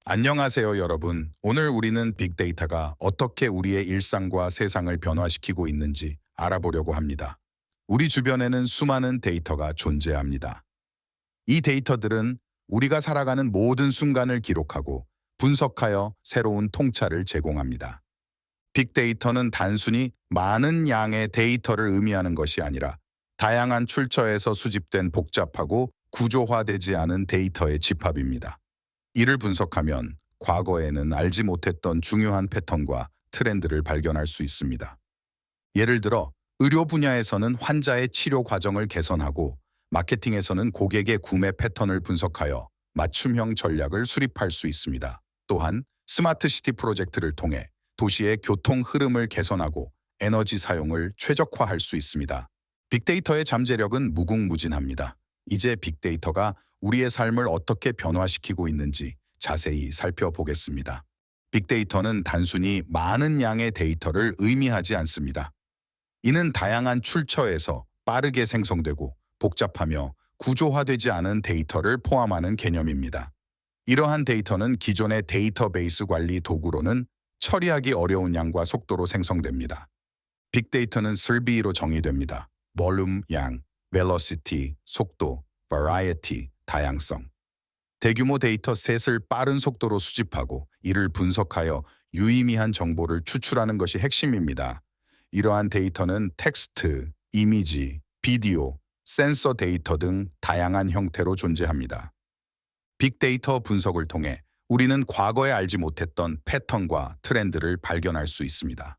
안녕하세요, 여러분. 오늘 우리는 빅데이터가 어떻게 우리의 일상과 세상을 변화시키고 있는지 알아보려고 합니다. 우리 주변에는 수많은 데이터가 존재합니다. 이 데이터들은 우리가 살아가는 모든 순간을 기록하고 분석하여 새로운 통찰을 제공합니다. 빅데이터는 단순히 많은 양의 데이터를 의미하는 것이 아니라 다양한 출처에서 수집된 복잡하고 구조화되지 않은 데이터의 집합입니다. 이를 분석하면 과거에는 알지 못했던 중요한 패턴과 트렌드를 발견할 수 있습니다. 예를 들어 의료 분야에서는 환자의 치료 과정을 개선하고 마케팅에서는 고객의 구매 패턴을 분석하여 맞춤형 전략을 수립할 수 있습니다. 또한 스마트 시티 프로젝트를 통해 도시의 교통 흐름을 개선하고 에너지 사용을 최적화할 수 있습니다. 빅데이터의 잠재력은 무궁무진합니다. 이제 빅데이터가 우리의 삶을 어떻게 변화시키고 있는지 자세히 살펴보겠습니다. 빅데이터는 단순히 많은 양의 데이터를 의미하지 않습니다. 이는 다양한 출처에서 빠르게 생성되고 복잡하며 구조화되지 않은 데이터를 포함하는 개념입니다. 이러한 데이터는 기존의 데이터베이스 관리 도구로는 처리하기 어려운 양과 속도로 생성됩니다. 빅데이터는 3B로 정의됩니다. 볼륨, 양, velocity, 속도, variety, 다양성. 대규모 데이터 셋을 빠른 속도로 수집하고 이를 분석하여 유의미한 정보를 추출하는 것이 핵심입니다. 이러한 데이터는 텍스트, 이미지, 비디오, 센서 데이터 등 다양한 형태로 존재합니다. 빅데이터 분석을 통해 우리는 과거에 알지 못했던 패턴과 트렌드를 발견할 수 있습니다.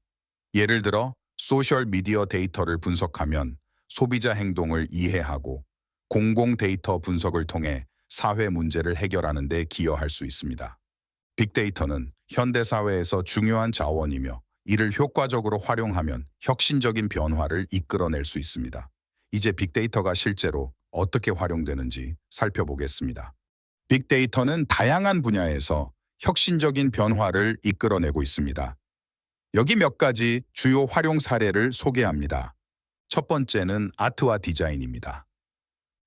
예를 들어 소셜미디어 데이터를 분석하면 소비자 행동을 이해하고 공공 데이터 분석을 통해 사회 문제를 해결하는 데 기여할 수 있습니다. 빅데이터는 현대사회에서 중요한 자원이며 이를 효과적으로 활용하면 혁신적인 변화를 이끌어낼 수 있습니다. 이제 빅데이터가 실제로 어떻게 활용되는지 살펴보겠습니다. 빅데이터는 다양한 분야에서 혁신적인 변화를 이끌어내고 있습니다. 여기 몇 가지 주요 활용 사례를 소개합니다. 첫 번째는 아트와 디자인입니다.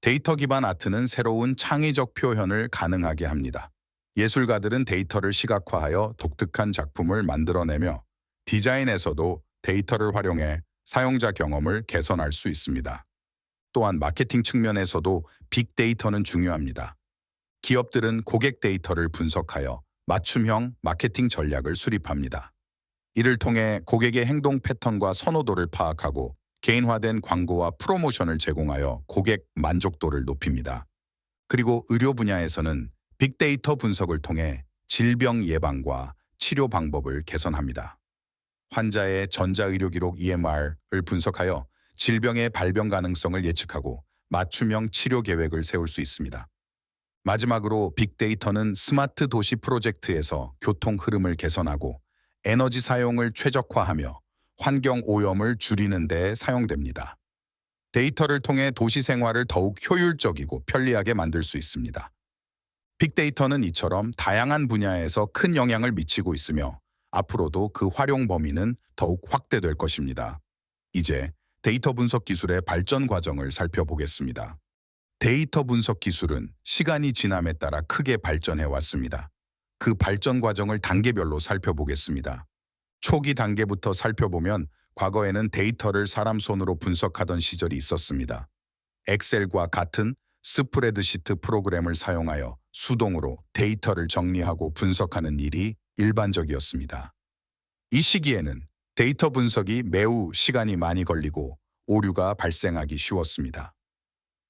데이터 기반 아트는 새로운 창의적 표현을 가능하게 합니다. 예술가들은 데이터를 시각화하여 독특한 작품을 만들어내며 디자인에서도 데이터를 활용해 사용자 경험을 개선할 수 있습니다. 또한 마케팅 측면에서도 빅데이터는 중요합니다. 기업들은 고객 데이터를 분석하여 맞춤형 마케팅 전략을 수립합니다. 이를 통해 고객의 행동 패턴과 선호도를 파악하고 개인화된 광고와 프로모션을 제공하여 고객 만족도를 높입니다. 그리고 의료 분야에서는 빅데이터 분석을 통해 질병 예방과 치료 방법을 개선합니다. 환자의 전자의료 기록 EMR을 분석하여 질병의 발병 가능성을 예측하고 맞춤형 치료 계획을 세울 수 있습니다. 마지막으로 빅데이터는 스마트 도시 프로젝트에서 교통 흐름을 개선하고 에너지 사용을 최적화하며 환경 오염을 줄이는 데 사용됩니다. 데이터를 통해 도시 생활을 더욱 효율적이고 편리하게 만들 수 있습니다. 빅데이터는 이처럼 다양한 분야에서 큰 영향을 미치고 있으며 앞으로도 그 활용 범위는 더욱 확대될 것입니다. 이제 데이터 분석 기술의 발전 과정을 살펴보겠습니다. 데이터 분석 기술은 시간이 지남에 따라 크게 발전해 왔습니다. 그 발전 과정을 단계별로 살펴보겠습니다. 초기 단계부터 살펴보면 과거에는 데이터를 사람 손으로 분석하던 시절이 있었습니다. 엑셀과 같은 스프레드시트 프로그램을 사용하여 수동으로 데이터를 정리하고 분석하는 일이 일반적이었습니다. 이 시기에는 데이터 분석이 매우 시간이 많이 걸리고 오류가 발생하기 쉬웠습니다.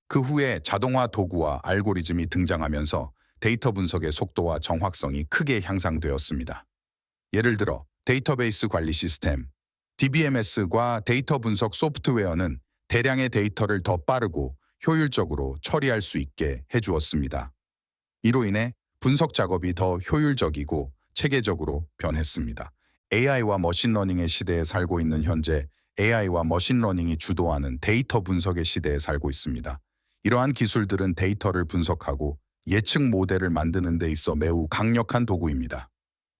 그 후에 자동화 도구와 알고리즘이 등장하면서 데이터 분석의 속도와 정확성이 크게 향상되었습니다. 예를 들어 데이터베이스 관리 시스템, DBMS과 데이터 분석 소프트웨어는 대량의 데이터를 더 빠르고 효율적으로 처리할 수 있게 해주었습니다. 이로 인해 분석 작업이 더 효율적이고 체계적으로 변했습니다. AI와 머신러닝의 시대에 살고 있는 현재 AI와 머신러닝이 주도하는 데이터 분석의 시대에 살고 있습니다. 이러한 기술들은 데이터를 분석하고 예측 모델을 만드는 데 있어 매우 강력한 도구입니다.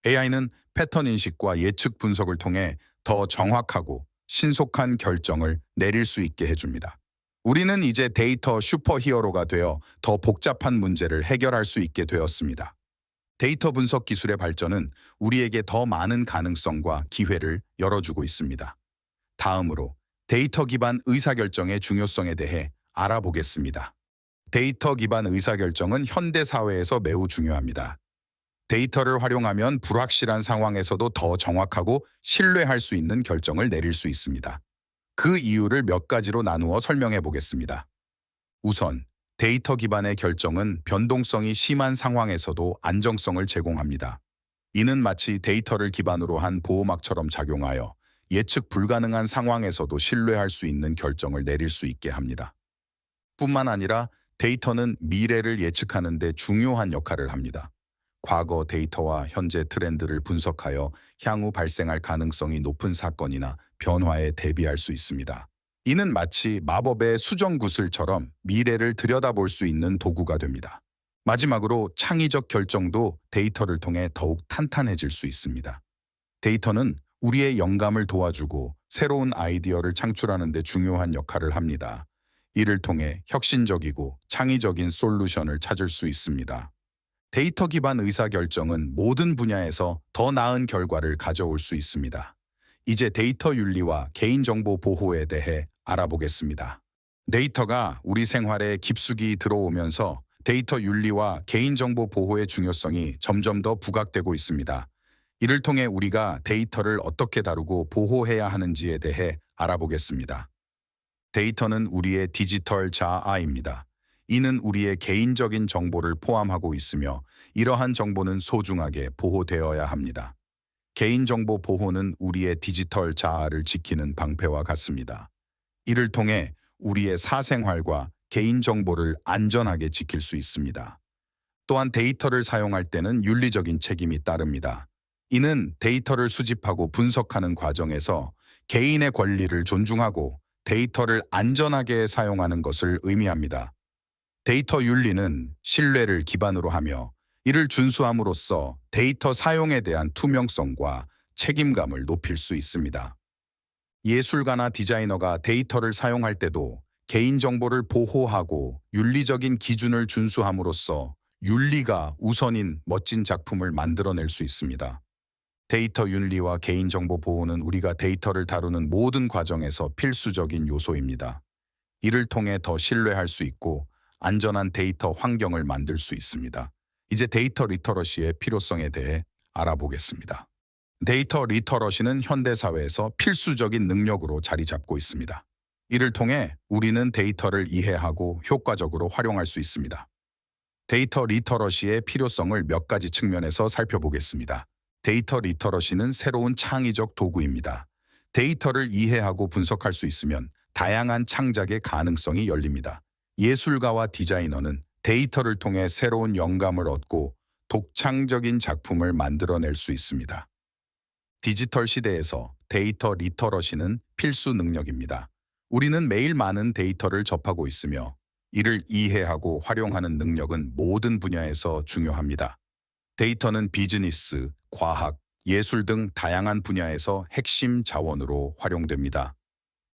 AI는 패턴 인식과 예측 분석을 통해 더 정확하고 신속한 결정을 내릴 수 있게 해줍니다. 우리는 이제 데이터 슈퍼히어로가 되어 더 복잡한 문제를 해결할 수 있게 되었습니다. 데이터 분석 기술의 발전은 우리에게 더 많은 가능성과 기회를 열어주고 있습니다. 다음으로 데이터 기반 의사결정의 중요성에 대해 알아보겠습니다. 데이터 기반 의사결정은 현대 사회에서 매우 중요합니다. 데이터를 활용하면 불확실한 상황에서도 더 정확하고 신뢰할 수 있는 결정을 내릴 수 있습니다. 그 이유를 몇 가지로 나누어 설명해 보겠습니다. 우선, 데이터 기반의 결정은 변동성이 심한 상황에서도 안정성을 제공합니다. 이는 마치 데이터를 기반으로 한 보호막처럼 작용하여 예측 불가능한 상황에서도 신뢰할 수 있는 결정을 내릴 수 있게 합니다. 뿐만 아니라 데이터는 미래를 예측하는 데 중요한 역할을 합니다. 과거 데이터와 현재 트렌드를 분석하여 향후 발생할 가능성이 높은 사건이나 변화에 대비할 수 있습니다. 이는 마치 마법의 수정 구슬처럼 미래를 들여다볼 수 있는 도구가 됩니다. 마지막으로 창의적 결정도 데이터를 통해 더욱 탄탄해질 수 있습니다. 데이터는 우리의 영감을 도와주고 새로운 아이디어를 창출하는 데 중요한 역할을 합니다. 이를 통해 혁신적이고 창의적인 솔루션을 찾을 수 있습니다. 데이터 기반 의사결정은 모든 분야에서 더 나은 결과를 가져올 수 있습니다. 이제 데이터 윤리와 개인정보 보호에 대해 알아보겠습니다. 데이터가 우리 생활에 깊숙이 들어오면서 데이터 윤리와 개인정보 보호의 중요성이 점점 더 부각되고 있습니다. 이를 통해 우리가 데이터를 어떻게 다루고 보호해야 하는지에 대해 알아보겠습니다. 데이터는 우리의 디지털 자아입니다. 이는 우리의 개인적인 정보를 포함하고 있으며 이러한 정보는 소중하게 보호되어야 합니다. 개인정보 보호는 우리의 디지털 자아를 지키는 방패와 같습니다. 이를 통해 우리의 사생활과 개인정보를 안전하게 지킬 수 있습니다. 또한 데이터를 사용할 때는 윤리적인 책임이 따릅니다. 이는 데이터를 수집하고 분석하는 과정에서 개인의 권리를 존중하고 데이터를 안전하게 사용하는 것을 의미합니다. 데이터 윤리는 신뢰를 기반으로 하며 이를 준수함으로써 데이터 사용에 대한 투명성과 책임감을 높일 수 있습니다. 예술가나 디자이너가 데이터를 사용할 때도 개인정보를 보호하고 윤리적인 기준을 준수함으로써 윤리가 우선인 멋진 작품을 만들어낼 수 있습니다. 데이터 윤리와 개인정보 보호는 우리가 데이터를 다루는 모든 과정에서 필수적인 요소입니다. 이를 통해 더 신뢰할 수 있고 안전한 데이터 환경을 만들 수 있습니다. 이제 데이터 리터러시의 필요성에 대해 알아보겠습니다. 데이터 리터러시는 현대사회에서 필수적인 능력으로 자리 잡고 있습니다. 이를 통해 우리는 데이터를 이해하고 효과적으로 활용할 수 있습니다. 데이터 리터러시의 필요성을 몇 가지 측면에서 살펴보겠습니다. 데이터 리터러시는 새로운 창의적 도구입니다. 데이터를 이해하고 분석할 수 있으면 다양한 창작의 가능성이 열립니다. 예술가와 디자이너는 데이터를 통해 새로운 영감을 얻고 독창적인 작품을 만들어낼 수 있습니다. 디지털 시대에서 데이터 리터러시는 필수 능력입니다. 우리는 매일 많은 데이터를 접하고 있으며 이를 이해하고 활용하는 능력은 모든 분야에서 중요합니다. 데이터는 비즈니스, 과학, 예술 등 다양한 분야에서 핵심 자원으로 활용됩니다.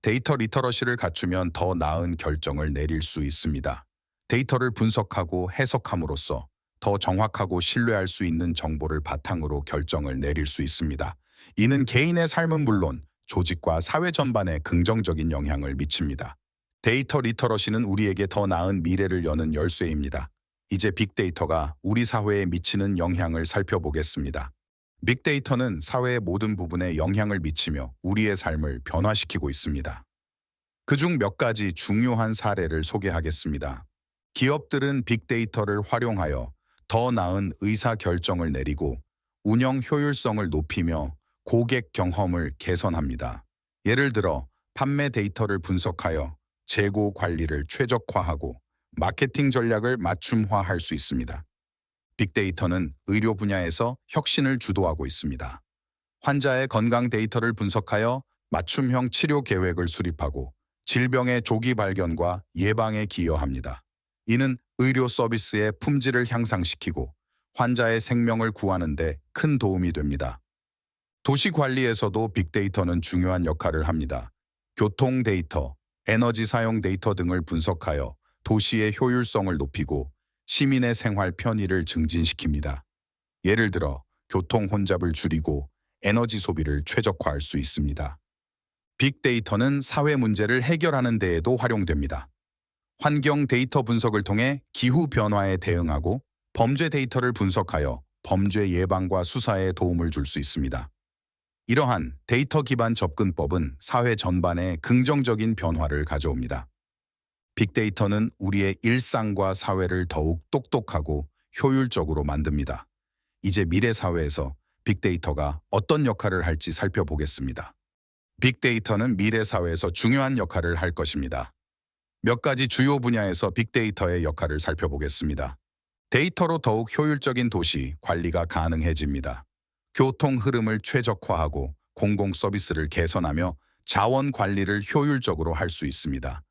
데이터 리터러시를 갖추면 더 나은 결정을 내릴 수 있습니다. 데이터를 분석하고 해석함으로써 더 정확하고 신뢰할 수 있는 정보를 바탕으로 결정을 내릴 수 있습니다. 이는 개인의 삶은 물론 조직과 사회 전반에 긍정적인 영향을 미칩니다. 데이터 리터러시는 우리에게 더 나은 미래를 여는 열쇠입니다. 이제 빅데이터가 우리 사회에 미치는 영향을 살펴보겠습니다. 빅데이터는 사회의 모든 부분에 영향을 미치며 우리의 삶을 변화시키고 있습니다. 그중 몇 가지 중요한 사례를 소개하겠습니다. 기업들은 빅데이터를 활용하여 더 나은 의사결정을 내리고 운영 효율성을 높이며 고객 경험을 개선합니다. 예를 들어 판매 데이터를 분석하여 재고 관리를 최적화하고 마케팅 전략을 맞춤화할 수 있습니다. 빅데이터는 의료 분야에서 혁신을 주도하고 있습니다. 환자의 건강 데이터를 분석하여 맞춤형 치료 계획을 수립하고 질병의 조기 발견과 예방에 기여합니다. 이는 의료 서비스의 품질을 향상시키고 환자의 생명을 구하는 데 큰 도움이 됩니다. 도시 관리에서도 빅데이터는 중요한 역할을 합니다. 교통 데이터, 에너지 사용 데이터 등을 분석하여 도시의 효율성을 높이고 시민의 생활 편의를 증진시킵니다. 예를 들어 교통 혼잡을 줄이고 에너지 소비를 최적화할 수 있습니다. 빅데이터는 사회 문제를 해결하는 데에도 활용됩니다. 환경 데이터 분석을 통해 기후 변화에 대응하고 범죄 데이터를 분석하여 범죄 예방과 수사에 도움을 줄 수 있습니다. 이러한 데이터 기반 접근법은 사회 전반에 긍정적인 변화를 가져옵니다. 빅데이터는 우리의 일상과 사회를 더욱 똑똑하고 효율적으로 만듭니다. 이제 미래 사회에서 빅데이터가 어떤 역할을 할지 살펴보겠습니다. 빅데이터는 미래 사회에서 중요한 역할을 할 것입니다. 몇 가지 주요 분야에서 빅데이터의 역할을 살펴보겠습니다. 데이터로 더욱 효율적인 도시 관리가 가능해집니다. 교통 흐름을 최적화하고 공공 서비스를 개선하며 자원 관리를 효율적으로 할 수 있습니다.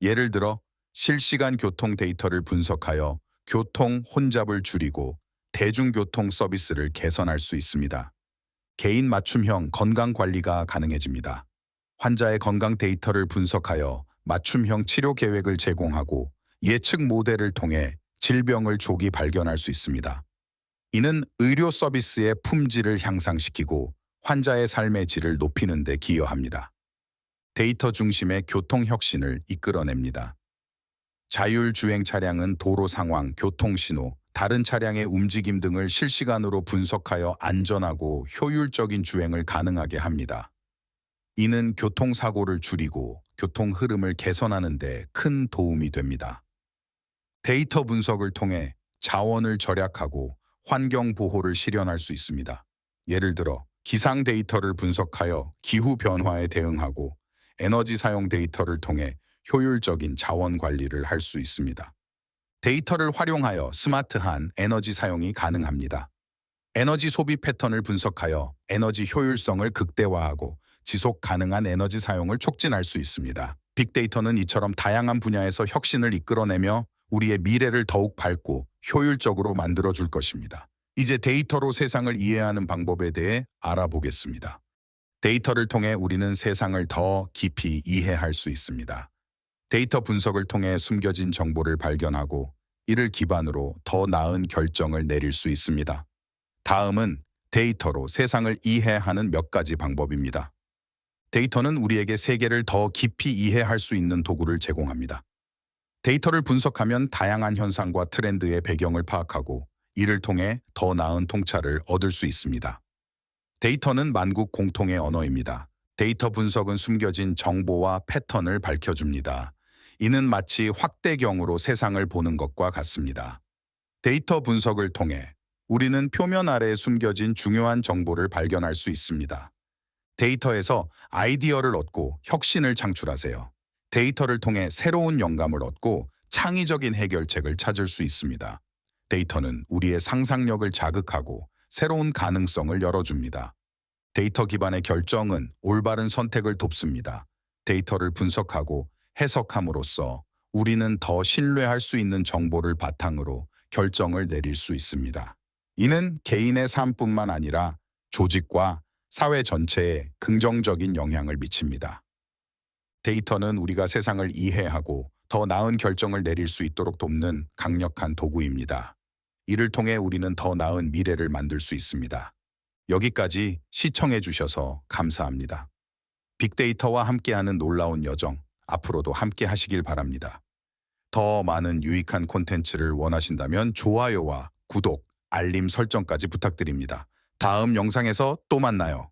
예를 들어 실시간 교통 데이터를 분석하여 교통 혼잡을 줄이고 대중교통 서비스를 개선할 수 있습니다. 개인 맞춤형 건강 관리가 가능해집니다. 환자의 건강 데이터를 분석하여 맞춤형 치료 계획을 제공하고 예측 모델을 통해 질병을 조기 발견할 수 있습니다. 이는 의료 서비스의 품질을 향상시키고 환자의 삶의 질을 높이는 데 기여합니다. 데이터 중심의 교통 혁신을 이끌어냅니다. 자율주행 차량은 도로 상황, 교통 신호, 다른 차량의 움직임 등을 실시간으로 분석하여 안전하고 효율적인 주행을 가능하게 합니다. 이는 교통사고를 줄이고 교통 흐름을 개선하는 데 큰 도움이 됩니다. 데이터 분석을 통해 자원을 절약하고 환경 보호를 실현할 수 있습니다. 예를 들어 기상 데이터를 분석하여 기후 변화에 대응하고 에너지 사용 데이터를 통해 효율적인 자원 관리를 할 수 있습니다. 데이터를 활용하여 스마트한 에너지 사용이 가능합니다. 에너지 소비 패턴을 분석하여 에너지 효율성을 극대화하고 지속 가능한 에너지 사용을 촉진할 수 있습니다. 빅데이터는 이처럼 다양한 분야에서 혁신을 이끌어내며 우리의 미래를 더욱 밝고 효율적으로 만들어줄 것입니다. 이제 데이터로 세상을 이해하는 방법에 대해 알아보겠습니다. 데이터를 통해 우리는 세상을 더 깊이 이해할 수 있습니다. 데이터 분석을 통해 숨겨진 정보를 발견하고 이를 기반으로 더 나은 결정을 내릴 수 있습니다. 다음은 데이터로 세상을 이해하는 몇 가지 방법입니다. 데이터는 우리에게 세계를 더 깊이 이해할 수 있는 도구를 제공합니다. 데이터를 분석하면 다양한 현상과 트렌드의 배경을 파악하고 이를 통해 더 나은 통찰을 얻을 수 있습니다. 데이터는 만국 공통의 언어입니다. 데이터 분석은 숨겨진 정보와 패턴을 밝혀줍니다. 이는 마치 확대경으로 세상을 보는 것과 같습니다. 데이터 분석을 통해 우리는 표면 아래에 숨겨진 중요한 정보를 발견할 수 있습니다. 데이터에서 아이디어를 얻고 혁신을 창출하세요. 데이터를 통해 새로운 영감을 얻고 창의적인 해결책을 찾을 수 있습니다. 데이터는 우리의 상상력을 자극하고 새로운 가능성을 열어줍니다. 데이터 기반의 결정은 올바른 선택을 돕습니다. 데이터를 분석하고 해석함으로써 우리는 더 신뢰할 수 있는 정보를 바탕으로 결정을 내릴 수 있습니다. 이는 개인의 삶뿐만 아니라 조직과 사회 전체에 긍정적인 영향을 미칩니다. 데이터는 우리가 세상을 이해하고 더 나은 결정을 내릴 수 있도록 돕는 강력한 도구입니다. 이를 통해 우리는 더 나은 미래를 만들 수 있습니다. 여기까지 시청해 주셔서 감사합니다. 빅데이터와 함께하는 놀라운 여정, 앞으로도 함께 하시길 바랍니다. 더 많은 유익한 콘텐츠를 원하신다면 좋아요와 구독, 알림 설정까지 부탁드립니다. 다음 영상에서 또 만나요.